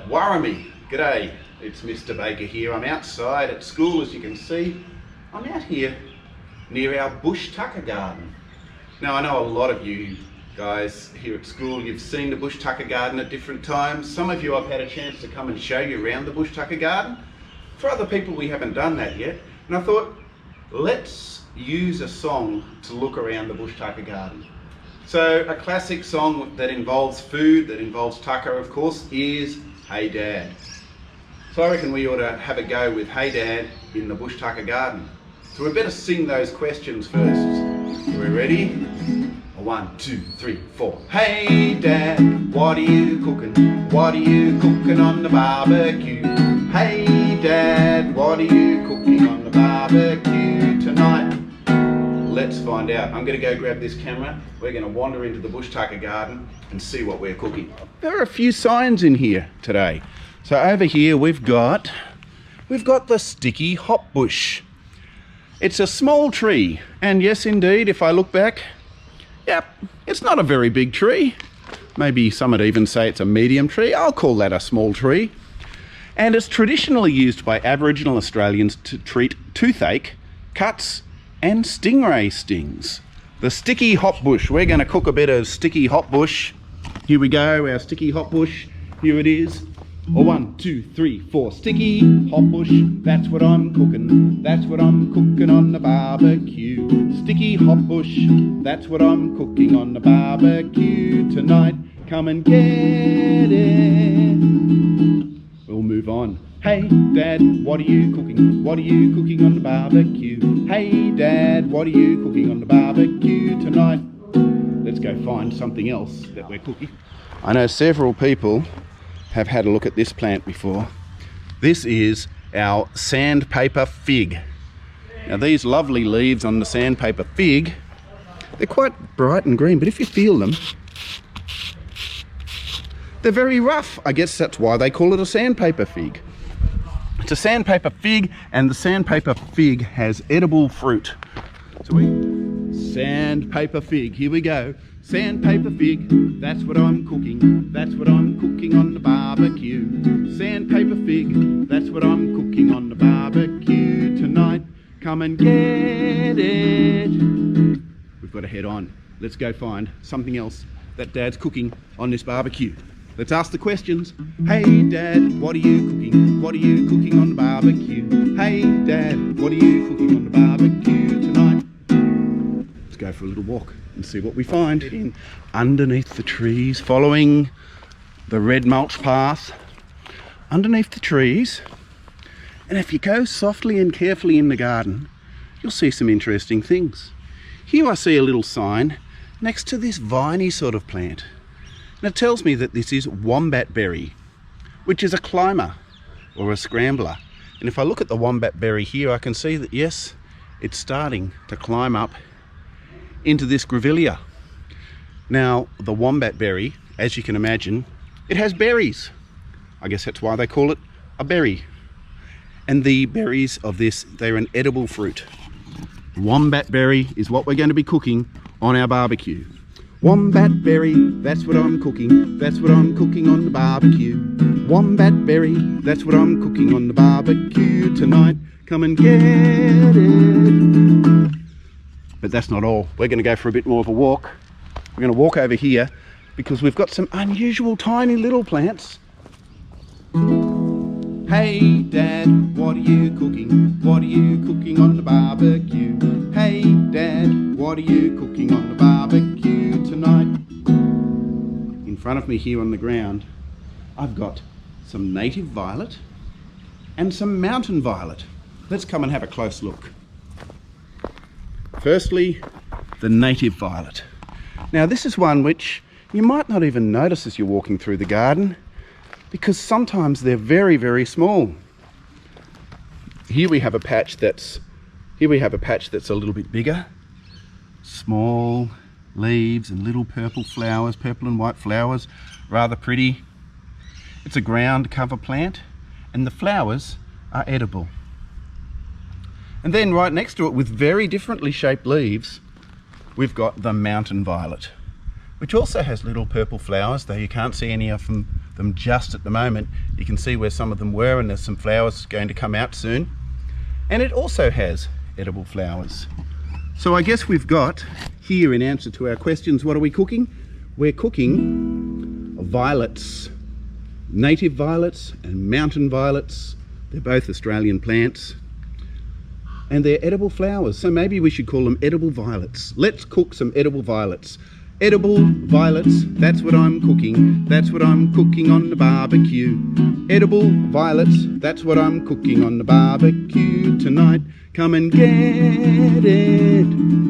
Warramie, g'day, it's Mr. Baker here. I'm outside at school, as you can see. I'm out here near our bush tucker garden. Now I know a lot of you guys here at school, you've seen the bush tucker garden at different times. Some of you I've had a chance to come and show you around the bush tucker garden. For other people we haven't done that yet, and I thought let's use a song to look around the bush tucker garden. So a classic song that involves food, that involves tucker of course, is Hey Dad. So I reckon we ought to have a go with Hey Dad in the bush tucker garden. So we better sing those questions first. Are we ready? 1, 2, 3, 4. Hey Dad, what are you cooking? What are you cooking on the barbecue? Hey Dad, what are you cooking on the barbecue tonight? Let's find out. I'm going to go grab this camera. We're going to wander into the bush tucker garden and see what we're cooking. There are a few signs in here today. So over here we've got the sticky hop bush. It's a small tree, and yes indeed, if I look back, yep, it's not a very big tree. Maybe some would even say it's a medium tree. I'll call that a small tree. And it's traditionally used by Aboriginal Australians to treat toothache, cuts and stingray stings. The sticky hop bush. We're going to cook a bit of sticky hop bush. Here we go, our sticky hop bush. Here it is. 1, 2, 3, 4. Sticky hop bush, that's what I'm cooking. That's what I'm cooking on the barbecue. Sticky hop bush, that's what I'm cooking on the barbecue tonight. Come and get it. We'll move on. Hey Dad, what are you cooking? What are you cooking on the barbecue? Hey Dad, what are you cooking on the barbecue tonight? Let's go find something else that we're cooking. I know several people have had a look at this plant before. This is our sandpaper fig. Now these lovely leaves on the sandpaper fig, they're quite bright and green, but if you feel them, they're very rough. I guess that's why they call it a sandpaper fig. It's a sandpaper fig, and the sandpaper fig has edible fruit. So sandpaper fig, here we go. Sandpaper fig, that's what I'm cooking. That's what I'm cooking on the barbecue. Sandpaper fig, that's what I'm cooking on the barbecue tonight. Come and get it. We've got to head on. Let's go find something else that Dad's cooking on this barbecue. Let's ask the questions. Hey Dad, what are you cooking? What are you cooking on the barbecue? Hey Dad, what are you cooking on the barbecue tonight? Let's go for a little walk and see what we find in underneath the trees, following the red mulch path underneath the trees. And if you go softly and carefully in the garden, you'll see some interesting things. Here I see a little sign next to this viney sort of plant. And it tells me that this is Wombat Berry, which is a climber or a scrambler. And if I look at the Wombat Berry here, I can see that yes, it's starting to climb up into this grevillea. Now, the Wombat Berry, as you can imagine, it has berries. I guess that's why they call it a berry. And the berries of this, they're an edible fruit. Wombat Berry is what we're going to be cooking on our barbecue. Wombat Berry, that's what I'm cooking. That's what I'm cooking on the barbecue. Wombat Berry, that's what I'm cooking on the barbecue tonight. Come and get it. But that's not all. We're going to go for a bit more of a walk. We're going to walk over here because we've got some unusual tiny little plants. Hey Dad, what are you cooking? What are you cooking on the barbecue? Hey Dad, what are you cooking on the barbecue tonight? In front of me here on the ground, I've got some native violet and some mountain violet. Let's come and have a close look. Firstly, the native violet. Now this is one which you might not even notice as you're walking through the garden, because sometimes they're very, very small. Here we have a patch that's a little bit bigger. Small leaves and little purple flowers, purple and white flowers, rather pretty. It's a ground cover plant, and the flowers are edible. And then right next to it, with very differently shaped leaves, we've got the mountain violet, which also has little purple flowers, though you can't see any of them them just at the moment. You can see where some of them were, and there's some flowers going to come out soon. And it also has edible flowers. So I guess we've got here, in answer to our questions, what are we cooking? We're cooking violets, native violets and mountain violets. They're both Australian plants, and they're edible flowers, so maybe we should call them edible violets. Let's cook some edible violets. Edible violets, that's what I'm cooking. That's what I'm cooking on the barbecue. Edible violets, that's what I'm cooking on the barbecue tonight. Come and get it.